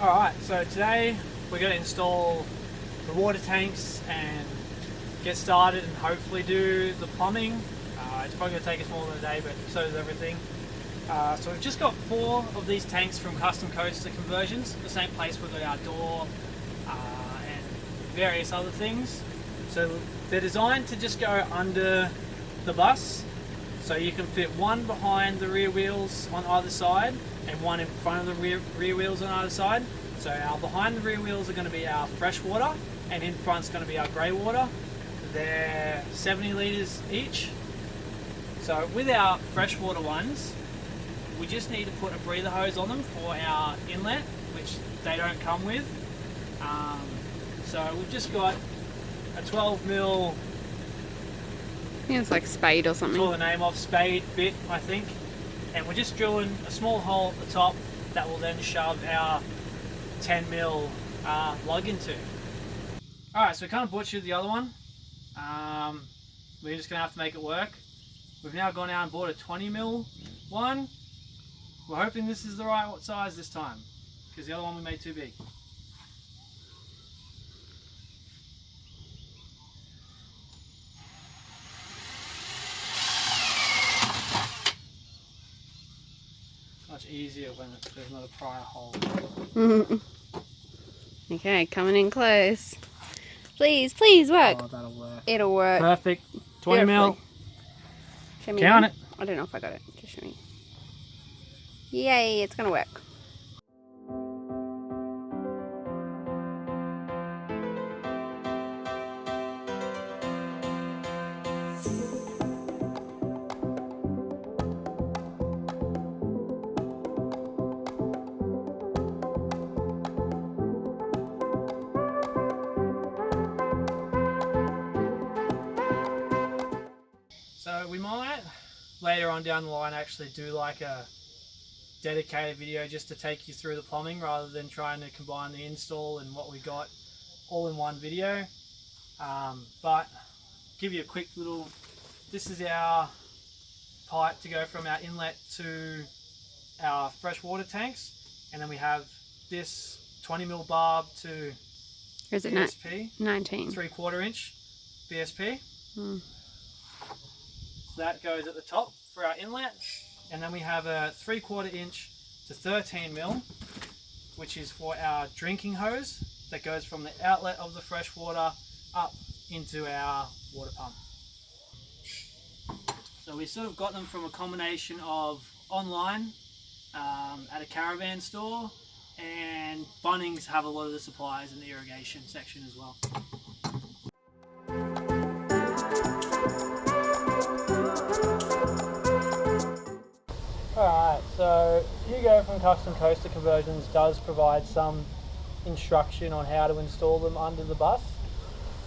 Alright, so today we're going to install the water tanks and get started and hopefully do the plumbing. It's probably going to take us more than a day, but so does everything. So we've just got 4 of these tanks from Custom Coaster Conversions, the same place we got our door and various other things. So they're designed to just go under the bus, so you can fit one behind the rear wheels on either side and one in front of the rear wheels on either side. So our behind the rear wheels are going to be our fresh water and in front's going to be our grey water. They're 70 litres each. So with our freshwater ones, we just need to put a breather hose on them for our inlet, which they don't come with. So we've just got a 12mm, I think it's like spade or something. saw the name of spade bit, I think. And we're just drilling a small hole at the top that will then shove our 10mm lug into. Alright, so we kind of butchered the other one. We're just going to have to make it work. We've now gone out and bought a 20mm one. We're hoping this is the right size this time, because the other one we made too big. Much easier when there's not a prior hole. Okay, coming in close. Please, please work. Oh, that'll work. It'll work. Perfect. 20mm. Show me Count again. it. I don't know if I got it. Just show me. Yay, it's gonna work. So we might later on down the line actually do like a dedicated video just to take you through the plumbing rather than trying to combine the install and what we got all in one video. But give you a quick little, this is our pipe to go from our inlet to our freshwater tanks, and then we have this 20mm barb to Or is it BSP, 19? 3/4 inch BSP. Hmm. So that goes at the top for our inlet, and then we have a 3/4 inch to 13mm, which is for our drinking hose that goes from the outlet of the fresh water up into our water pump. So we sort of got them from a combination of online at a caravan store, and Bunnings have a lot of the supplies in the irrigation section as well. Alright, so Hugo from Custom Coaster Conversions does provide some instruction on how to install them under the bus.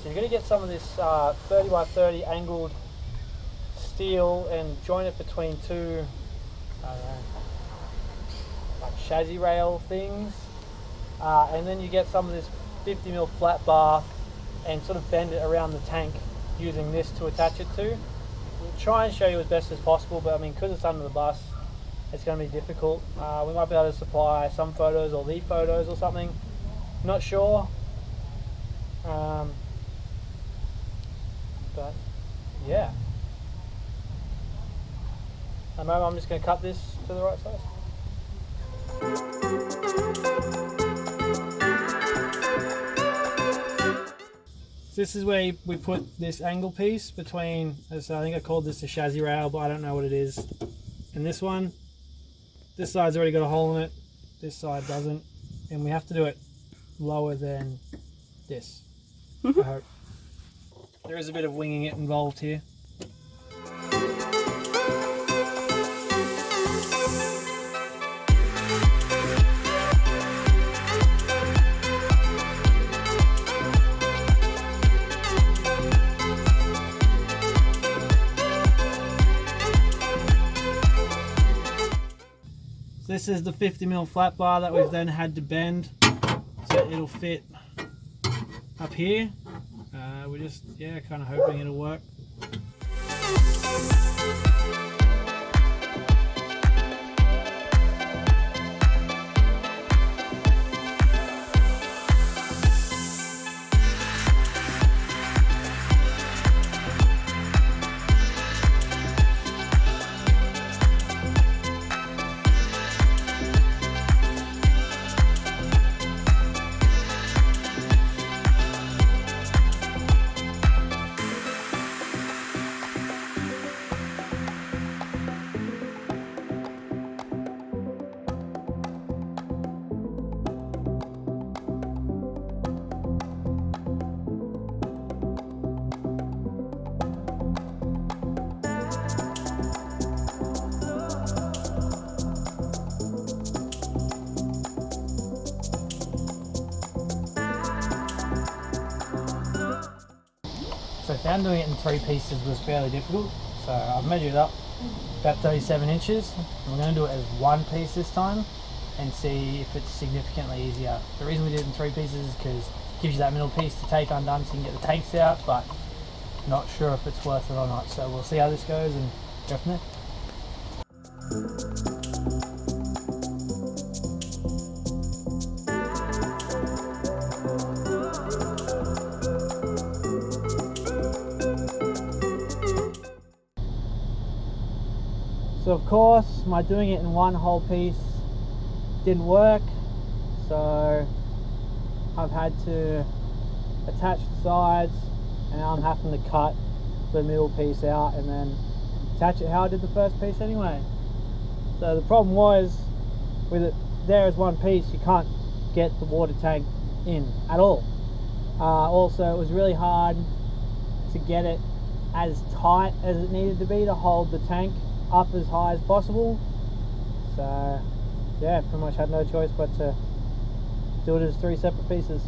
So you're going to get some of this 30x30 angled steel and join it between two, I don't know, like chassis rail things. And then you get some of this 50mm flat bar and sort of bend it around the tank using this to attach it to. We'll try and show you as best as possible, but I mean, because it's under the bus, it's going to be difficult. We might be able to supply some photos or the photos or something. Not sure. But yeah. At the moment I'm just going to cut this to the right size. So this is where we put this angle piece between, as I think I called this a chassis rail, but I don't know what it is. And this one. This side's already got a hole in it, this side doesn't, and we have to do it lower than this, I hope. There is a bit of winging it involved here. This is the 50mm flat bar that we've then had to bend so it'll fit up here. We're just, kind of hoping it'll work. Found doing it in 3 pieces was fairly difficult, so I've measured up about 37 inches. I'm going to do it as 1 piece this time and see if it's significantly easier. The reason we did it in 3 pieces is because it gives you that middle piece to take undone so you can get the tanks out, but not sure if it's worth it or not. So we'll see how this goes and go from there. So of course, my doing it in 1 whole piece didn't work, so I've had to attach the sides, and now I'm having to cut the middle piece out and then attach it how I did the first piece anyway. So the problem was, with it there as 1 piece, you can't get the water tank in at all. Also, it was really hard to get it as tight as it needed to be to hold the tank up as high as possible. So yeah, pretty much had no choice but to do it as 3 separate pieces.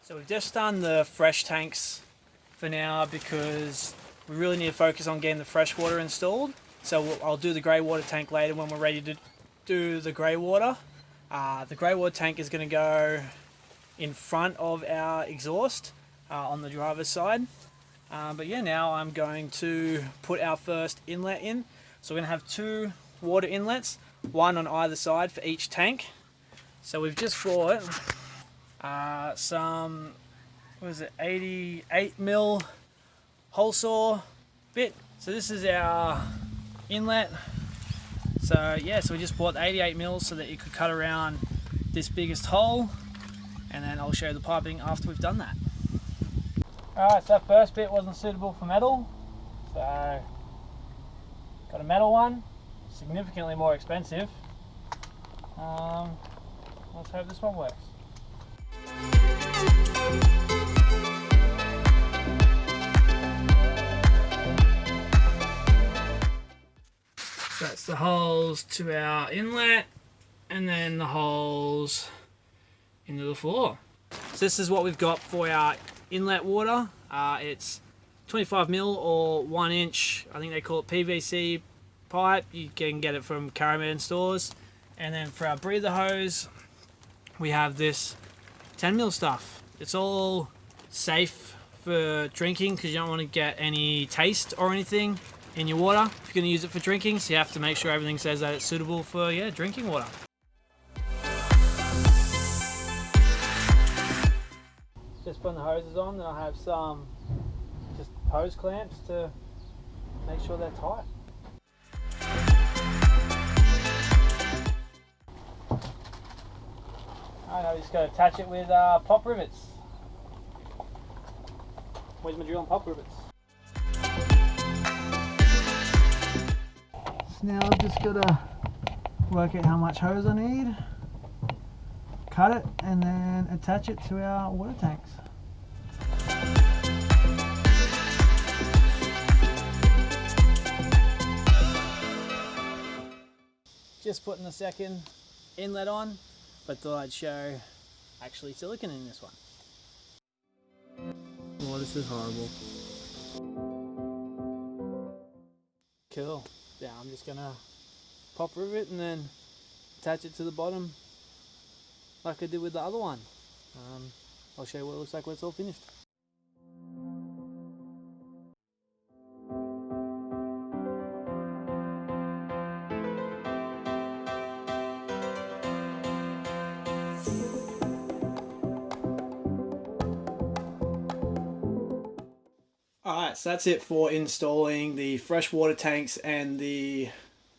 So we've just done the fresh tanks for now because we really need to focus on getting the fresh water installed. So I'll do the grey water tank later when we're ready to do the grey water. The grey water tank is going to go in front of our exhaust on the driver's side. But yeah, now I'm going to put our first inlet in. So we're going to have 2 water inlets, 1 on either side for each tank. So we've just brought some, what is it, 88mm hole saw bit. So this is our inlet. So yeah, so we just bought 88mm so that you could cut around this biggest hole, and then I'll show you the piping after we've done that. Alright, so that first bit wasn't suitable for metal, so got a metal one, significantly more expensive. Let's hope this one works. So that's the holes to our inlet, and then the holes into the floor. So this is what we've got for our inlet water. It's 25mm or 1 inch, I think they call it PVC pipe. You can get it from Caravan stores. And then for our breather hose, we have this 10mm stuff. It's all safe for drinking because you don't want to get any taste or anything in your water if you're going to use it for drinking, so you have to make sure everything says that it's suitable for drinking water. Just putting the hoses on, then I have some just hose clamps to make sure they're tight. Alright, I just got to attach it with pop rivets. Where's my drill and pop rivets? So now I've just got to work out how much hose I need, cut it, and then attach it to our water tanks. Just putting the second inlet on, but thought I'd show actually silicone in this one. Oh, this is horrible. Cool. Yeah, I'm just gonna pop rivet and then attach it to the bottom like I did with the other one. I'll show you what it looks like when it's all finished. Alright, so that's it for installing the fresh water tanks and the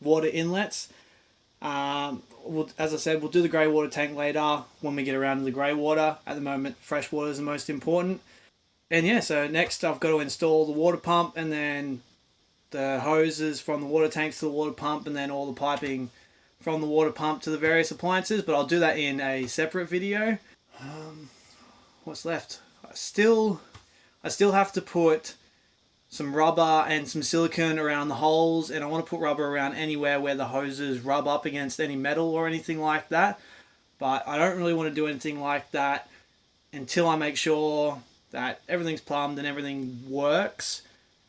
water inlets. As I said, we'll do the grey water tank later when we get around to the grey water. At the moment, fresh water is the most important. And yeah, so next I've got to install the water pump and then the hoses from the water tanks to the water pump, and then all the piping from the water pump to the various appliances, but I'll do that in a separate video. What's left? I still have to put some rubber and some silicone around the holes, and I want to put rubber around anywhere where the hoses rub up against any metal or anything like that. But I don't really want to do anything like that until I make sure that everything's plumbed and everything works,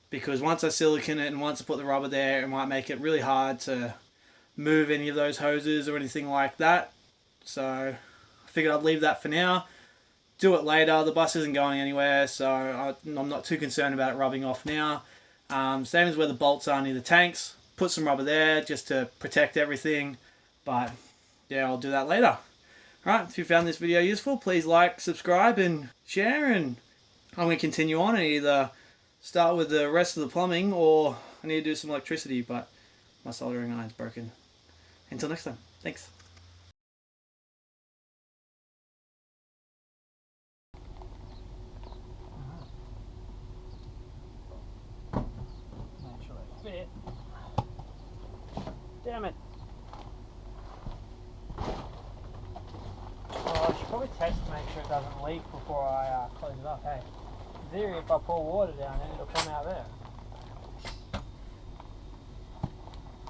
because once I silicone it and once I put the rubber there, it might make it really hard to move any of those hoses or anything like that. So I figured I'd leave that for now, do it later. The bus isn't going anywhere, so I'm not too concerned about it rubbing off now. Same as where the bolts are near the tanks, put some rubber there just to protect everything, but yeah, I'll do that later. Alright, if you found this video useful, please like, subscribe and share, and I'm going to continue on and either start with the rest of the plumbing or I need to do some electricity, but my soldering iron's broken. Until next time, thanks. Make sure they fit. Damn it. Well, I should probably test to make sure it doesn't leak before I close it up. Hey, in theory, if I pour water down it, it'll come out there.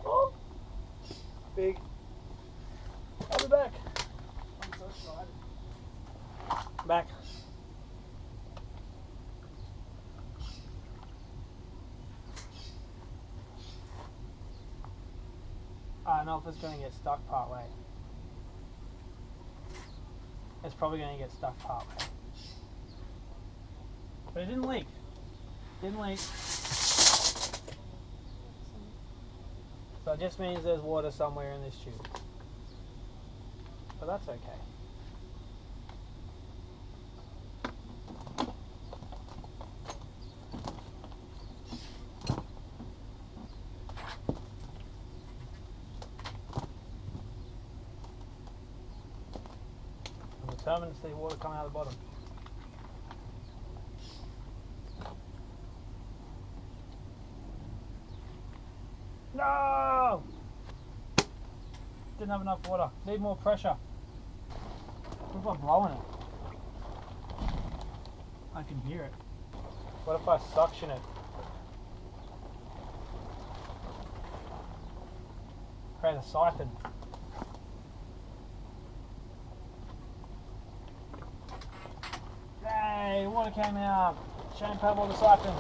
Oh, big. I'll be back. I'm so excited. Back. I don't know if it's going to get stuck part way. It's probably going to get stuck part way. But it didn't leak. Didn't leak. So it just means there's water somewhere in this tube. But that's okay. I'm determined to see water coming out of the bottom. No! Didn't have enough water. Need more pressure. What if I'm blowing it? I can hear it. What if I suction it? Create a siphon. Yay! Water came out. Shame pebble the siphon.